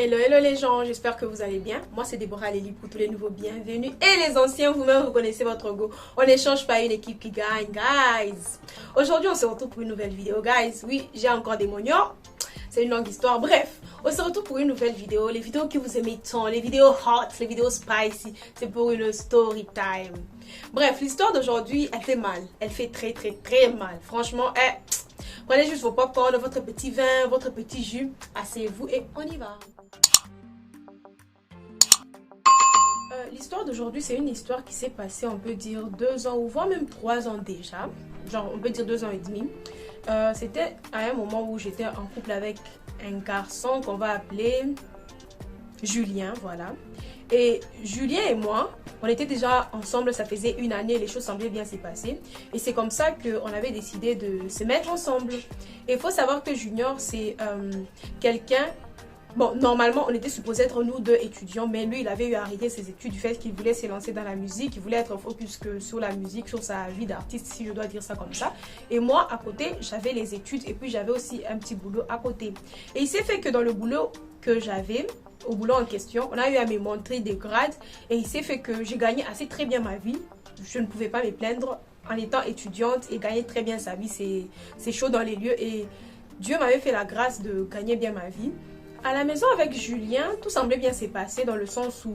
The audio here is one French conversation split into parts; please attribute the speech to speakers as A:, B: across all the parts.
A: Hello, hello les gens, j'espère que vous allez bien. Moi c'est Déborah Lélie pour tous les nouveaux bienvenus. Et les anciens, vous-même vous connaissez votre go. On n'échange pas une équipe qui gagne, guys. Aujourd'hui on se retrouve pour une nouvelle vidéo, guys. Oui, j'ai encore des mognons. C'est une longue histoire. Bref, on se retrouve pour une nouvelle vidéo. Les vidéos que vous aimez tant, les vidéos hot, les vidéos spicy. C'est pour une story time. Bref, l'histoire d'aujourd'hui, elle fait mal. Elle fait très mal. Franchement, prenez juste vos popcorn, votre petit vin, votre petit jus. Asseyez-vous et on y va. L'histoire d'aujourd'hui, c'est une histoire qui s'est passée, on peut dire, 2 ans ou voire même 3 ans déjà. Genre, on peut dire 2 ans et demi. C'était à un moment où j'étais en couple avec un garçon qu'on va appeler Julien, voilà. Et Julien et moi, on était déjà ensemble, ça faisait 1 année, les choses semblaient bien se passer. Et c'est comme ça qu'on avait décidé de se mettre ensemble. Et il faut savoir que Junior, c'est quelqu'un... Bon, normalement, on était supposé être nous deux étudiants, mais lui, il avait eu à arrêter ses études du fait qu'il voulait se lancer dans la musique, il voulait être focus que sur la musique, sur sa vie d'artiste, si je dois dire ça comme ça. Et moi, à côté, j'avais les études et puis j'avais aussi un petit boulot à côté. Et il s'est fait que dans le boulot que j'avais, au boulot en question, on a eu à me montrer des grades et il s'est fait que j'ai gagné assez très bien ma vie. Je ne pouvais pas me plaindre en étant étudiante et gagner très bien sa vie, c'est chaud dans les lieux et Dieu m'avait fait la grâce de gagner bien ma vie. À la maison avec Julien, tout semblait bien se passer dans le sens où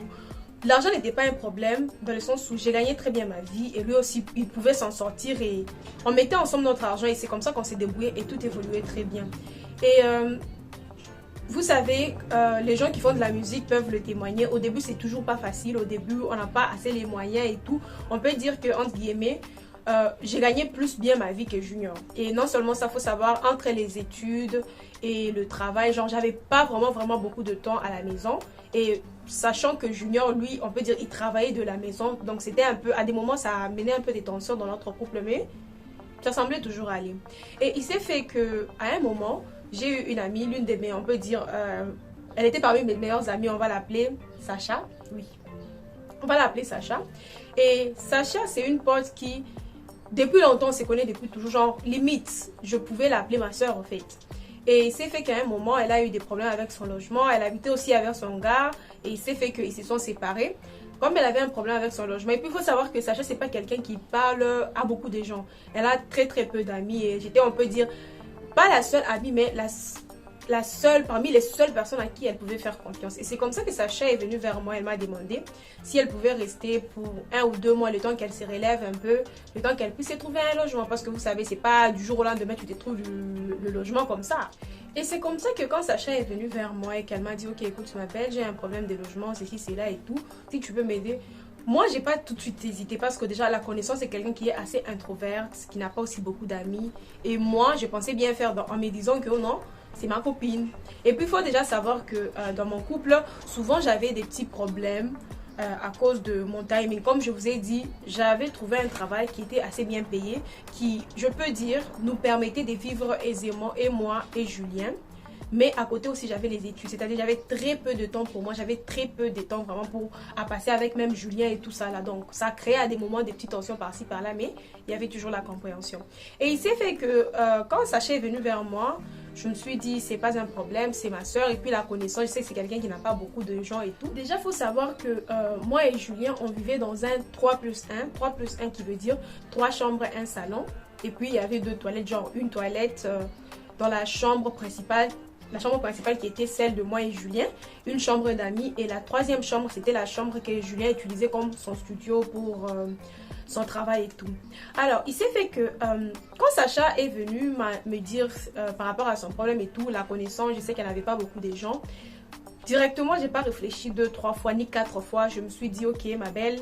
A: l'argent n'était pas un problème, dans le sens où j'ai gagné très bien ma vie et lui aussi, il pouvait s'en sortir et on mettait ensemble notre argent et c'est comme ça qu'on s'est débrouillé et tout évoluait très bien. Et vous savez, les gens qui font de la musique peuvent le témoigner. Au début, c'est toujours pas facile. Au début, on n'a pas assez les moyens et tout. On peut dire que, entre guillemets, j'ai gagné plus bien ma vie que Junior. Et non seulement ça, faut savoir, entre les études et le travail, genre j'avais pas vraiment beaucoup de temps à la maison. Et sachant que Junior, lui, on peut dire, il travaillait de la maison. Donc c'était un peu, à des moments, ça a amené un peu des tensions dans notre couple, mais ça semblait toujours aller. Et il s'est fait que à un moment, j'ai eu une amie, l'une des mes, on peut dire, elle était parmi mes meilleures amies, on va l'appeler Sacha. Oui, on va l'appeler Sacha. Et Sacha, c'est une pote qui... Depuis longtemps, on se connaît depuis toujours, genre limite, je pouvais l'appeler ma soeur en fait. Et il s'est fait qu'à un moment, elle a eu des problèmes avec son logement, elle habitait aussi avec son gars et il s'est fait qu'ils se sont séparés. Comme elle avait un problème avec son logement, et puis il faut savoir que Sacha, c'est pas quelqu'un qui parle à beaucoup de gens. Elle a très peu d'amis et j'étais, on peut dire, pas la seule amie, mais la seule, parmi les seules personnes à qui elle pouvait faire confiance. Et c'est comme ça que Sacha est venue vers moi, elle m'a demandé si elle pouvait rester pour 1 ou 2 mois, le temps qu'elle se relève un peu, le temps qu'elle puisse se trouver un logement. Parce que vous savez, c'est pas du jour au lendemain tu te trouves le logement comme ça. Et c'est comme ça que quand Sacha est venue vers moi et qu'elle m'a dit, ok, écoute ma belle, j'ai un problème de logement, ceci, c'est là et tout, si tu peux m'aider. Moi, j'ai pas tout de suite hésité parce que déjà, la connaissance, c'est quelqu'un qui est assez introverte, qui n'a pas aussi beaucoup d'amis. Et moi, je pensais bien faire en me disant que non, c'est ma copine. Et puis, il faut déjà savoir que dans mon couple, souvent, j'avais des petits problèmes à cause de mon timing. Comme je vous ai dit, j'avais trouvé un travail qui était assez bien payé, qui, je peux dire, nous permettait de vivre aisément, et moi et Julien. Mais à côté aussi, j'avais les études. C'est-à-dire, j'avais très peu de temps pour moi. J'avais très peu de temps vraiment à passer avec même Julien et tout ça là. Donc, ça créait à des moments des petites tensions par-ci, par-là. Mais il y avait toujours la compréhension. Et il s'est fait que quand Sacha est venu vers moi, je me suis dit, c'est pas un problème, c'est ma soeur. Et puis la connaissance, je sais que c'est quelqu'un qui n'a pas beaucoup de gens et tout. Déjà, il faut savoir que moi et Julien, on vivait dans un 3+1. 3+1 qui veut dire 3 chambres, 1 salon. Et puis, il y avait 2 toilettes, genre une toilette dans la chambre principale. La chambre principale qui était celle de moi et Julien, une chambre d'amis et la 3e chambre, c'était la chambre que Julien utilisait comme son studio pour son travail et tout. Alors, il s'est fait que quand Sacha est venu me dire par rapport à son problème et tout, la connaissance, je sais qu'elle n'avait pas beaucoup de gens. Directement, j'ai pas réfléchi 2, 3 fois ni 4 fois. Je me suis dit, ok ma belle,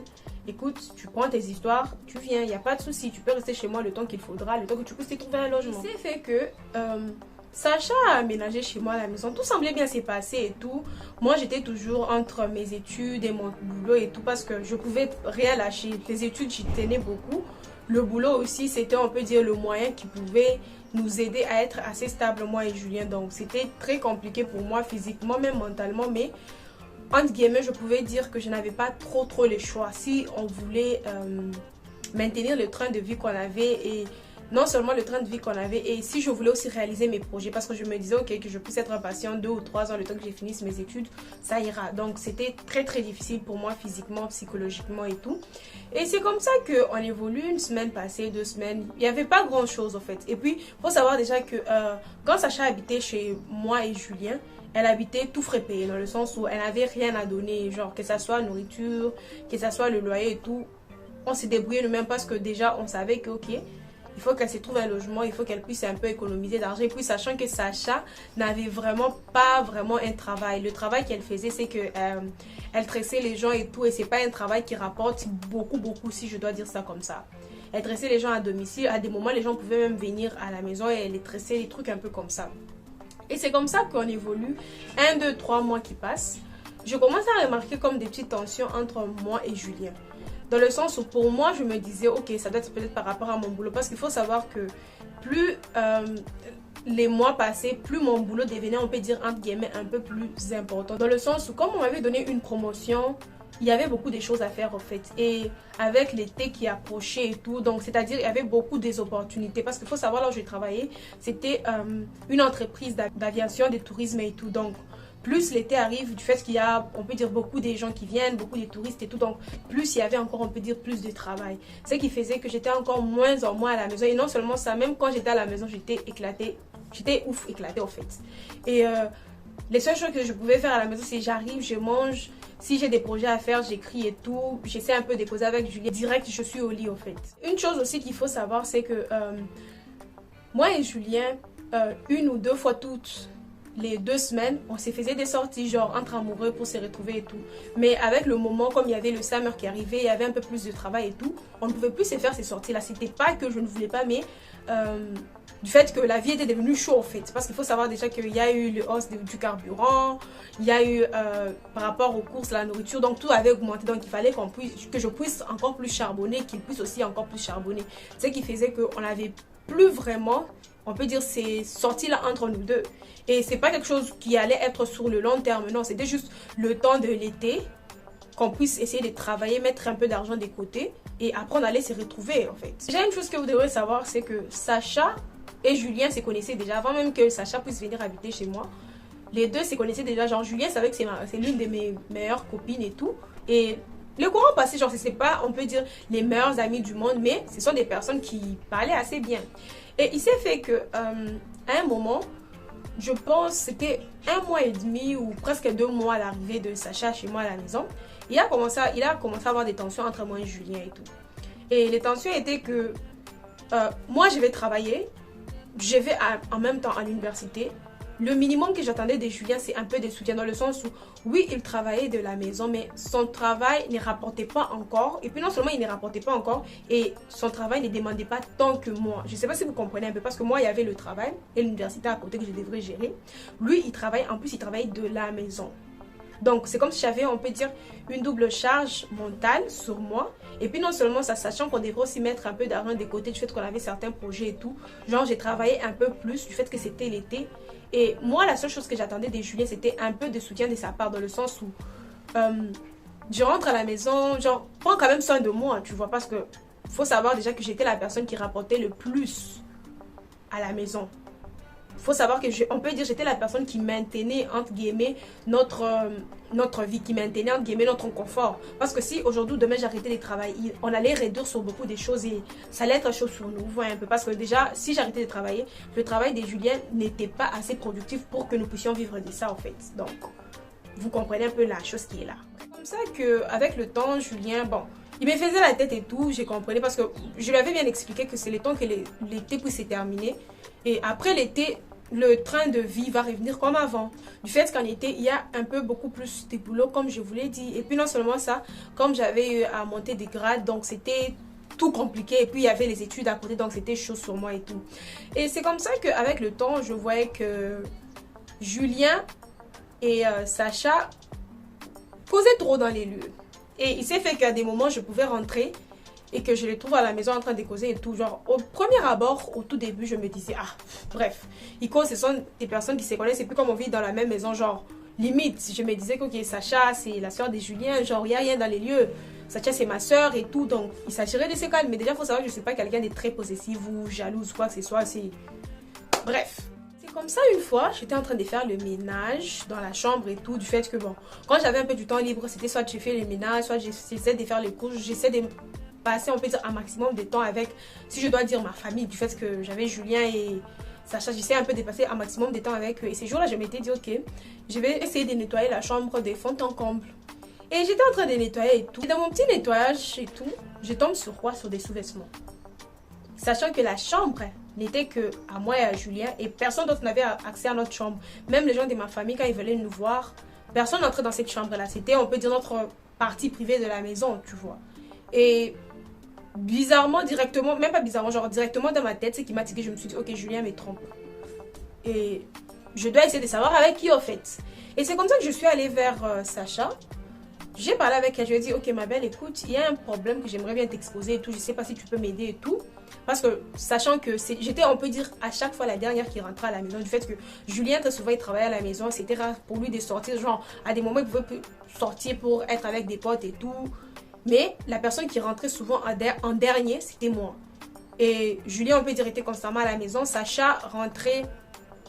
A: écoute, tu prends tes histoires, tu viens, il n'y a pas de souci, tu peux rester chez moi le temps qu'il faudra, le temps que tu puisses te trouver un logement. Il s'est fait que... Sacha a aménagé chez moi à la maison, tout semblait bien s'est passé et tout. Moi j'étais toujours entre mes études et mon boulot et tout parce que je pouvais rien lâcher. Les études j'y tenais beaucoup. Le boulot aussi c'était on peut dire le moyen qui pouvait nous aider à être assez stable moi et Julien. Donc c'était très compliqué pour moi physiquement même mentalement, mais entre guillemets je pouvais dire que je n'avais pas trop les choix. Si on voulait maintenir le train de vie qu'on avait et non seulement le train de vie qu'on avait, et si je voulais aussi réaliser mes projets, parce que je me disais, ok, que je puisse être patient 2 ou 3 ans, le temps que j'ai fini mes études, ça ira. Donc c'était très très difficile pour moi physiquement, psychologiquement et tout. Et c'est comme ça qu'on évolue, une semaine passée, 2 semaines, il n'y avait pas grand chose en fait. Et puis, il faut savoir déjà que quand Sacha habitait chez moi et Julien, elle habitait tout frais payé, dans le sens où elle n'avait rien à donner, genre que ça soit nourriture, que ça soit le loyer et tout. On s'est débrouillé nous-mêmes parce que déjà on savait que ok, il faut qu'elle se trouve un logement, il faut qu'elle puisse un peu économiser d'argent. Et puis sachant que Sacha n'avait vraiment pas un travail. Le travail qu'elle faisait, c'est que elle tressait les gens et tout. Et c'est pas un travail qui rapporte beaucoup, si je dois dire ça comme ça. Elle tressait les gens à domicile. À des moments, les gens pouvaient même venir à la maison et elle les tressait, des trucs un peu comme ça. Et c'est comme ça qu'on évolue. 1, 2, 3 mois qui passent. Je commence à remarquer comme des petites tensions entre moi et Julien. Dans le sens où pour moi, je me disais, ok, ça doit être peut-être par rapport à mon boulot. Parce qu'il faut savoir que plus les mois passaient, plus mon boulot devenait, on peut dire, entre guillemets, un peu plus important. Dans le sens où, comme on m'avait donné une promotion, il y avait beaucoup de choses à faire en fait. Et avec l'été qui approchait et tout, donc c'est-à-dire il y avait beaucoup d'opportunités. Parce qu'il faut savoir, là où j'ai travaillé, c'était une entreprise d'aviation, de tourisme et tout. Donc, plus l'été arrive, du fait qu'il y a, on peut dire, beaucoup de gens qui viennent, beaucoup de touristes et tout, donc plus il y avait encore, on peut dire, plus de travail. Ce qui faisait que j'étais encore moins en moins à la maison. Et non seulement ça, même quand j'étais à la maison, j'étais éclatée. J'étais ouf éclatée en fait. Et les seules choses que je pouvais faire à la maison, c'est j'arrive, je mange. Si j'ai des projets à faire, j'écris et tout. J'essaie un peu de causer avec Julien. Direct, je suis au lit en fait. Une chose aussi qu'il faut savoir, c'est que moi et Julien, 1 ou 2 fois toutes les 2 semaines, on s'est faisait des sorties genre entre amoureux pour se retrouver et tout. Mais avec le moment, comme il y avait le summer qui arrivait, il y avait un peu plus de travail et tout, on ne pouvait plus se faire ces sorties là. C'était pas que je ne voulais pas, mais du fait que la vie était devenue chaude en fait. Parce qu'il faut savoir déjà qu'il y a eu le hausse du carburant, il y a eu par rapport aux courses, la nourriture, donc tout avait augmenté. Donc il fallait que je puisse encore plus charbonner, qu'il puisse aussi encore plus charbonner. Ce qui faisait qu'on n'avait plus vraiment, on peut dire, ces sorties-là entre nous deux. Et c'est pas quelque chose qui allait être sur le long terme, non. C'était juste le temps de l'été, qu'on puisse essayer de travailler, mettre un peu d'argent de côté. Et après, on allait se retrouver, en fait. Déjà, une chose que vous devrez savoir, c'est que Sacha et Julien se connaissaient déjà. Avant même que Sacha puisse venir habiter chez moi, les deux se connaissaient déjà. Genre, Julien savait que c'est l'une de mes meilleures copines et tout. Et le courant passé, genre, c'est pas, on peut dire, les meilleurs amis du monde, mais ce sont des personnes qui parlaient assez bien. Et il s'est fait que, à un moment, je pense c'était 1 mois et demi ou presque 2 mois à l'arrivée de Sacha chez moi à la maison, il a commencé à avoir des tensions entre moi et Julien et tout. Et les tensions étaient que moi je vais travailler, je vais en même temps à l'université. Le minimum que j'attendais de Julien, c'est un peu de soutien dans le sens où, oui, il travaillait de la maison, mais son travail ne rapportait pas encore. Et puis non seulement il ne rapportait pas encore, et son travail ne demandait pas tant que moi. Je ne sais pas si vous comprenez un peu, parce que moi, il y avait le travail et l'université à côté que je devrais gérer. Lui, il travaille, en plus, il travaille de la maison. Donc, c'est comme si j'avais, on peut dire, une double charge mentale sur moi. Et puis, non seulement ça, sachant qu'on devrait aussi mettre un peu d'argent de côté du fait qu'on avait certains projets et tout. Genre, j'ai travaillé un peu plus du fait que c'était l'été. Et moi, la seule chose que j'attendais de Julien, c'était un peu de soutien de sa part, dans le sens où je rentre à la maison, genre, prends quand même soin de moi, tu vois, parce que faut savoir déjà que j'étais la personne qui rapportait le plus à la maison. Faut savoir que on peut dire j'étais la personne qui maintenait entre guillemets notre vie, qui maintenait entre guillemets notre confort. Parce que si aujourd'hui, demain j'arrêtais de travailler, on allait réduire sur beaucoup de choses et ça allait être chaud sur nous, vous voyez un peu. Parce que déjà, si j'arrêtais de travailler, le travail de Julien n'était pas assez productif pour que nous puissions vivre de ça en fait. Donc, vous comprenez un peu la chose qui est là. C'est comme ça qu'avec le temps, Julien, bon, il me faisait la tête et tout, j'ai compris parce que je lui avais bien expliqué que c'est le temps que l'été puisse se terminer. Et après l'été, le train de vie va revenir comme avant. Du fait qu'en été, il y a un peu beaucoup plus de boulot, comme je vous l'ai dit. Et puis non seulement ça, comme j'avais eu à monter des grades, donc c'était tout compliqué. Et puis il y avait les études à côté, donc c'était chaud sur moi et tout. Et c'est comme ça qu'avec le temps, je voyais que Julien et Sacha causaient trop dans les lieux. Et il s'est fait qu'à des moments, je pouvais rentrer et que je les trouve à la maison en train de causer et tout. Genre, au premier abord, au tout début, je me disais, ah, bref, ils causent, ce sont des personnes qui se connaissent. Et puis, comme on vit dans la même maison, genre, limite, je me disais que, ok, Sacha, c'est la soeur de Julien, genre, il n'y a rien dans les lieux. Sacha c'est ma soeur et tout, donc il s'agirait de se calmer. Mais déjà, il faut savoir que je ne suis pas quelqu'un de très possessif ou jalouse, quoi que ce soit. Bref. C'est comme ça, une fois, j'étais en train de faire le ménage dans la chambre et tout, du fait que, bon, quand j'avais un peu du temps libre, c'était soit je fais le ménage, soit j'essaie de faire les courses, j'essaie de passer, on peut dire, un maximum de temps avec, si je dois dire, ma famille, du fait que j'avais Julien et Sacha, j'essaie un peu de passer un maximum de temps avec eux. Et ces jours-là, je m'étais dit, ok, je vais essayer de nettoyer la chambre de fond en comble. Et j'étais en train de nettoyer et tout. Et dans mon petit nettoyage et tout, je tombe sur quoi? Sur des sous-vêtements. Sachant que la chambre n'était que à moi et à Julien et personne d'autre n'avait accès à notre chambre. Même les gens de ma famille, quand ils venaient nous voir, personne n'entrait dans cette chambre-là. C'était, on peut dire, notre partie privée de la maison, tu vois. Et bizarrement, directement, même pas bizarrement, genre directement dans ma tête, c'est qui m'a dit que je me suis dit, ok, Julien me trompe. Et je dois essayer de savoir avec qui, au fait. Et c'est comme ça que je suis allée vers Sacha. J'ai parlé avec elle, je lui ai dit, ok ma belle, écoute, il y a un problème que j'aimerais bien t'exposer et tout, je sais pas si tu peux m'aider et tout. Parce que, sachant que j'étais, on peut dire, à chaque fois la dernière qui rentrait à la maison, du fait que Julien, très souvent, il travaillait à la maison, c'était rare pour lui de sortir, genre, à des moments, il pouvait plus sortir pour être avec des potes et tout. Mais la personne qui rentrait souvent en dernier, c'était moi. Et Julien, on peut dire, était constamment à la maison, Sacha rentrait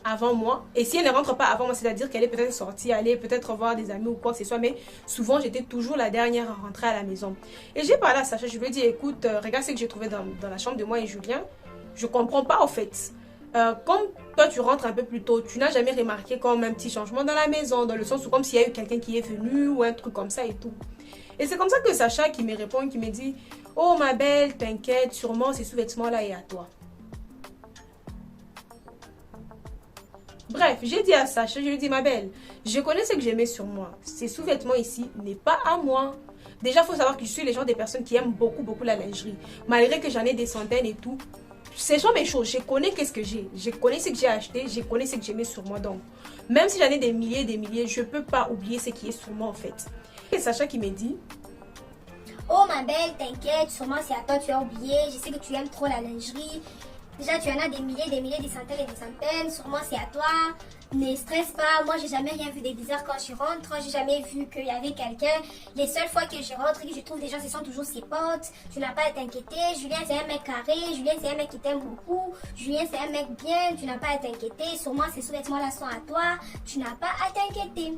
A: avant moi. Et si elle ne rentre pas avant moi, c'est-à-dire qu'elle est peut-être sortie, aller peut-être voir des amis ou quoi que ce soit, mais souvent j'étais toujours la dernière à rentrer à la maison. Et j'ai parlé à Sacha, je lui ai dit, écoute, regarde ce que j'ai trouvé dans la chambre de moi et Julien. Je comprends pas en fait. Comme toi tu rentres un peu plus tôt, tu n'as jamais remarqué comme un petit changement dans la maison, dans le sens où comme s'il y a eu quelqu'un qui est venu ou un truc comme ça et tout. Et c'est comme ça que Sacha qui me répond, qui me dit, oh ma belle, t'inquiète, sûrement ces sous-vêtements-là est à toi. Bref, j'ai dit à Sacha, je lui ai dit, ma belle, je connais ce que j'ai mis sur moi. Ces sous-vêtements ici n'est pas à moi. Déjà, il faut savoir que je suis les gens des personnes qui aiment beaucoup, beaucoup la lingerie. Malgré que j'en ai des centaines et tout. Ce sont mes choses. Je connais qu'est-ce que j'ai. Je connais ce que j'ai acheté. Je connais ce que j'ai mis sur moi. Donc, même si j'en ai des milliers, je ne peux pas oublier ce qui est sur moi en fait. Et Sacha qui me dit,
B: oh ma belle, t'inquiète, sûrement c'est à toi, tu as oublié. Je sais que tu aimes trop la lingerie. Déjà, tu en as des milliers, des centaines et des centaines. Sûrement, c'est à toi. Ne stresse pas. Moi, j'ai jamais rien vu de bizarre quand je rentre. J'ai jamais vu qu'il y avait quelqu'un. Les seules fois que je rentre et que je trouve des gens, ce sont toujours ses potes. Tu n'as pas à t'inquiéter. Julien, c'est un mec carré. Julien, c'est un mec qui t'aime beaucoup. Julien, c'est un mec bien. Tu n'as pas à t'inquiéter. Sûrement, ces sous-vêtements-là sont à toi. Tu n'as pas à t'inquiéter.